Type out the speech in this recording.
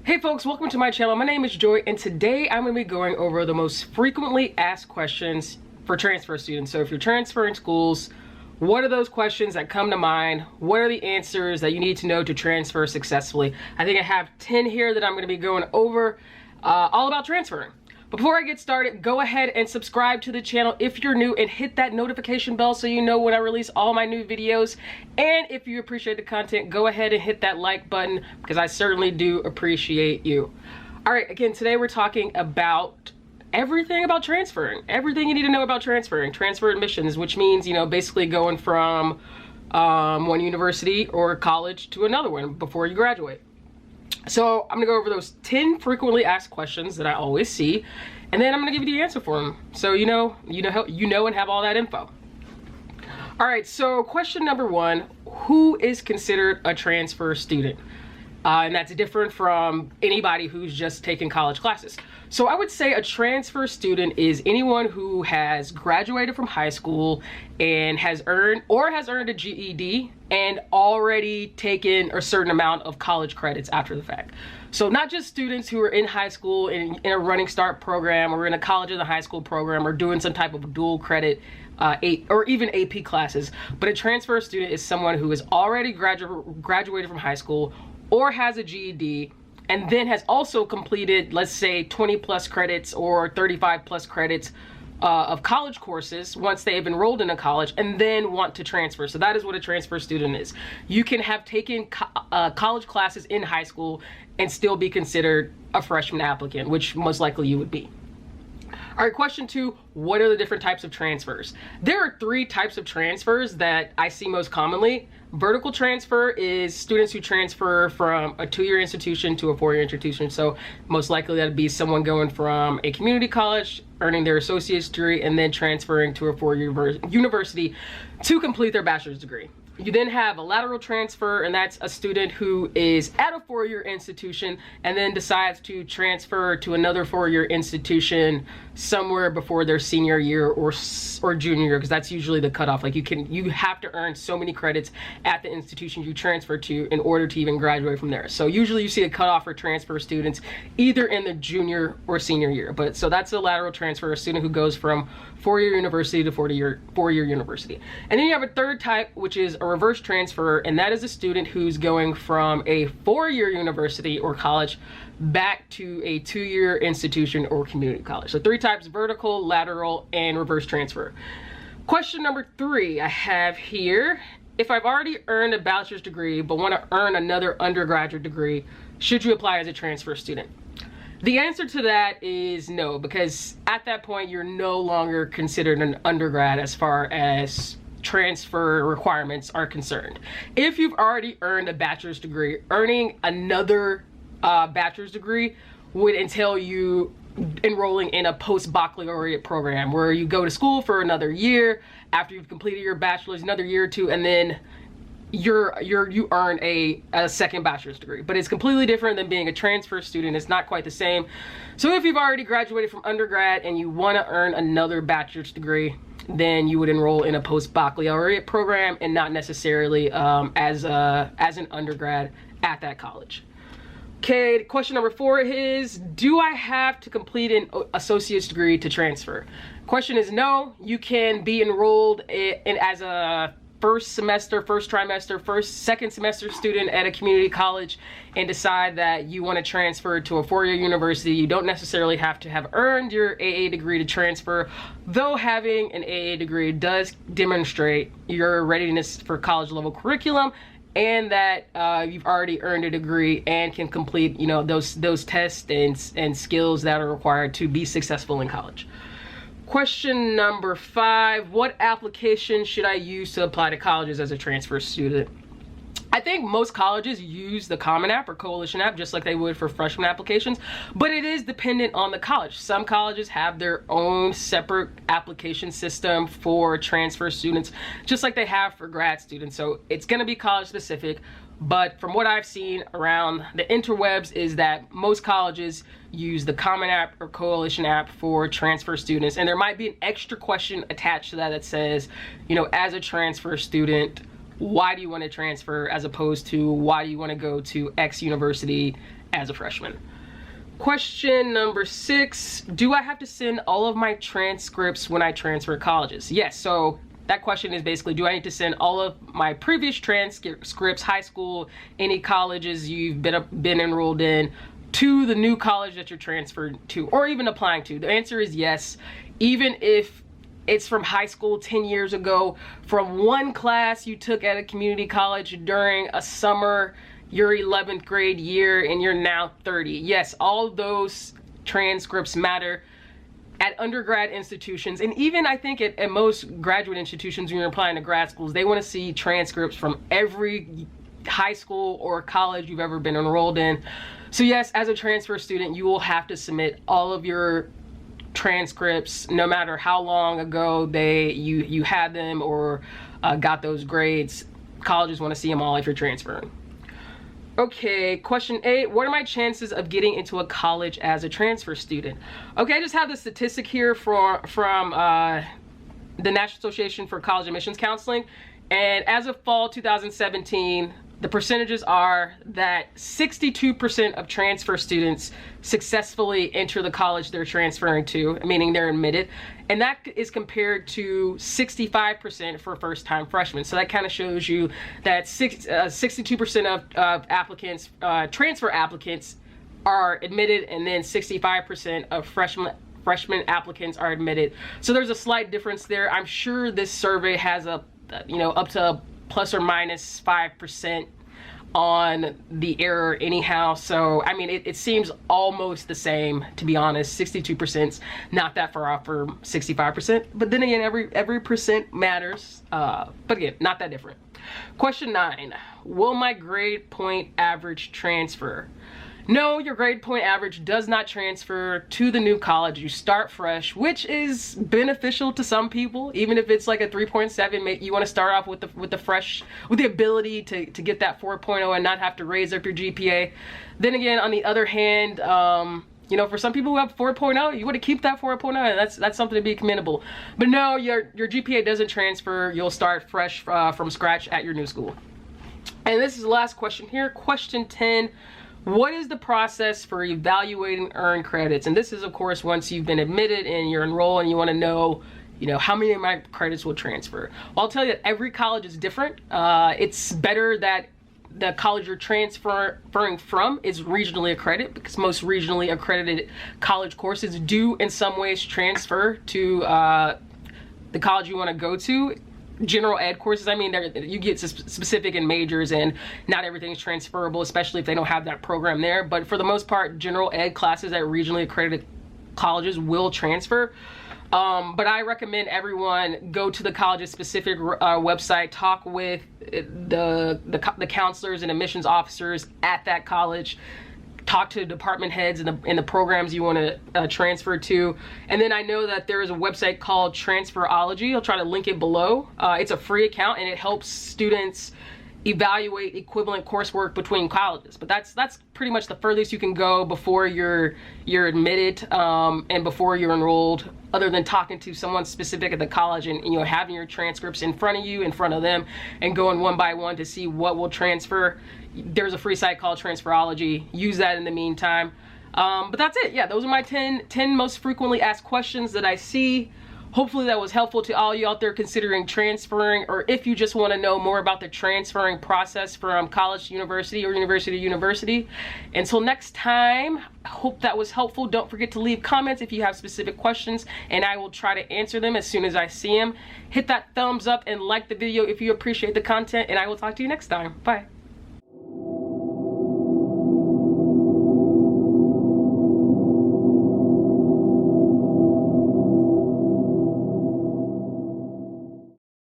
Hey folks, welcome to my channel. My name is Joy, and today I'm going to be going over the most frequently asked questions for transfer students. So if you're transferring schools, what are those questions that come to mind? What are the answers that you need to know to transfer successfully? I think I have 10 here that I'm going to be going over all about transferring. But before I get started, go ahead and subscribe to the channel if you're new and hit that notification bell so you know when I release all my new videos. And if you appreciate the content, go ahead and hit that like button because I certainly do appreciate you. All right, again, today we're talking about everything about transferring. Everything you need to know about transferring. Transfer admissions, which means, basically going from one university or college to another one before you graduate. So I'm gonna go over those 10 frequently asked questions that I always see, and then I'm gonna give you the answer for them. So you know and have all that info. All right, so question number one, who is considered a transfer student? And that's different from anybody who's just taking college classes. So I would say a transfer student is anyone who has graduated from high school and has earned a GED and already taken a certain amount of college credits after the fact. So not just students who are in high school in a running start program or in a college in the high school program or doing some type of dual credit or even AP classes, but a transfer student is someone who has already graduated from high school or has a GED, and then has also completed, let's say, 20 plus credits or 35 plus credits of college courses once they have enrolled in a college and then want to transfer. So that is what a transfer student is. You can have taken college classes in high school and still be considered a freshman applicant, which most likely you would be. All right, question two, what are the different types of transfers? There are three types of transfers that I see most commonly. Vertical transfer is students who transfer from a 2-year institution to a 4-year institution. So most likely that'd be someone going from a community college, earning their associate's degree, and then transferring to a 4-year university to complete their bachelor's degree. You then have a lateral transfer, and that's a student who is at a 4-year institution and then decides to transfer to another 4-year institution somewhere before their senior year or junior year, because that's usually the cutoff. Like you have to earn so many credits at the institution you transfer to in order to even graduate from there. So usually you see a cutoff for transfer students either in the junior or senior year. But so that's a lateral transfer, a student who goes from 4-year university to 4-year university. And then you have a third type, which is a reverse transfer, and that is a student who's going from a 4-year university or college back to a 2-year institution or community college. So three types: vertical, lateral, and reverse transfer. Question number three I have here: if I've already earned a bachelor's degree but want to earn another undergraduate degree, should you apply as a transfer student? The answer to that is no, because at that point you're no longer considered an undergrad as far as transfer requirements are concerned. If you've already earned a bachelor's degree, earning another bachelor's degree would entail you enrolling in a post-baccalaureate program where you go to school for another year after you've completed your bachelor's, another year or two, and then you earn a second bachelor's degree. But it's completely different than being a transfer student. It's not quite the same. So if you've already graduated from undergrad and you want to earn another bachelor's degree, then you would enroll in a post-baccalaureate program and not necessarily as an undergrad at that college. Okay, question number four is, do I have to complete an associate's degree to transfer? Question is no. You can be enrolled in as a first trimester, second semester student at a community college and decide that you want to transfer to a 4-year university. You don't necessarily have to have earned your AA degree to transfer, though having an AA degree does demonstrate your readiness for college level curriculum and that you've already earned a degree and can complete those tests and skills that are required to be successful in college. Question number five, what application should I use to apply to colleges as a transfer student? I think most colleges use the Common App or Coalition app just like they would for freshman applications, but it is dependent on the college. Some colleges have their own separate application system for transfer students, just like they have for grad students. So it's going to be college specific, but from what I've seen around the interwebs is that most colleges use the Common App or Coalition app for transfer students. And there might be an extra question attached to that says, as a transfer student, why do you want to transfer, as opposed to why do you want to go to X university as a freshman. Question number 6, do I have to send all of my transcripts when I transfer colleges? Yes, so that question is basically, do I need to send all of my previous transcripts, high school, any colleges you've been enrolled in, to the new college that you're transferred to or even applying to? The answer is yes. Even if it's from high school 10 years ago, from one class you took at a community college during a summer, your 11th grade year, and you're now 30. Yes, all those transcripts matter at undergrad institutions, and even I think at most graduate institutions when you're applying to grad schools, they want to see transcripts from every high school or college you've ever been enrolled in. So yes, as a transfer student, you will have to submit all of your transcripts, no matter how long ago you had them or got those grades. Colleges want to see them all if you're transferring. Okay, question 8, what are my chances of getting into a college as a transfer student? Okay, I just have the statistic here from the National Association for College Admissions Counseling, and as of fall 2017, the percentages are that 62% of transfer students successfully enter the college they're transferring to, meaning they're admitted, and that is compared to 65% for first-time freshmen. So that kind of shows you that 62% of applicants, transfer applicants, are admitted, and then 65% of freshman applicants are admitted. So there's a slight difference there. I'm sure this survey has a up to plus or minus 5% on the error anyhow. So I mean, it seems almost the same, to be honest. 62%'s not that far off from 65%, but then again, every percent matters, but again, not that different. Question 9, will my grade point average transfer? No, your grade point average does not transfer to the new college. You start fresh, which is beneficial to some people. Even if it's like a 3.7, you want to start off with the ability to get that 4.0 and not have to raise up your GPA. Then again, on the other hand, for some people who have 4.0, you want to keep that 4.0, and that's something to be commendable. But no, your GPA doesn't transfer. You'll start fresh from scratch at your new school. And this is the last question here. Question 10. What is the process for evaluating earned credits? And this is, of course, once you've been admitted and you're enrolled and you want to know, how many of my credits will transfer. Well, I'll tell you that every college is different. It's better that the college you're transferring from is regionally accredited, because most regionally accredited college courses do in some ways transfer to the college you want to go to. General ed courses, I mean, you get specific in majors, and not everything's transferable, especially if they don't have that program there. But for the most part, general ed classes at regionally accredited colleges will transfer. But I recommend everyone go to the college's specific website, talk with the counselors and admissions officers at that college, talk to department heads in the programs you want to transfer to. And then I know that there is a website called Transferology. I'll try to link it below. It's a free account, and it helps students evaluate equivalent coursework between colleges. But that's pretty much the furthest you can go before you're admitted and before you're enrolled, other than talking to someone specific at the college and having your transcripts in front of you, in front of them, and going one by one to see what will transfer. There's a free site called Transferology. Use that in the meantime. But that's it. Yeah, those are my 10 most frequently asked questions that I see. Hopefully that was helpful to all you out there considering transferring, or if you just want to know more about the transferring process from college to university or university to university. Until next time, I hope that was helpful. Don't forget to leave comments if you have specific questions, and I will try to answer them as soon as I see them. Hit that thumbs up and like the video if you appreciate the content, and I will talk to you next time. Bye.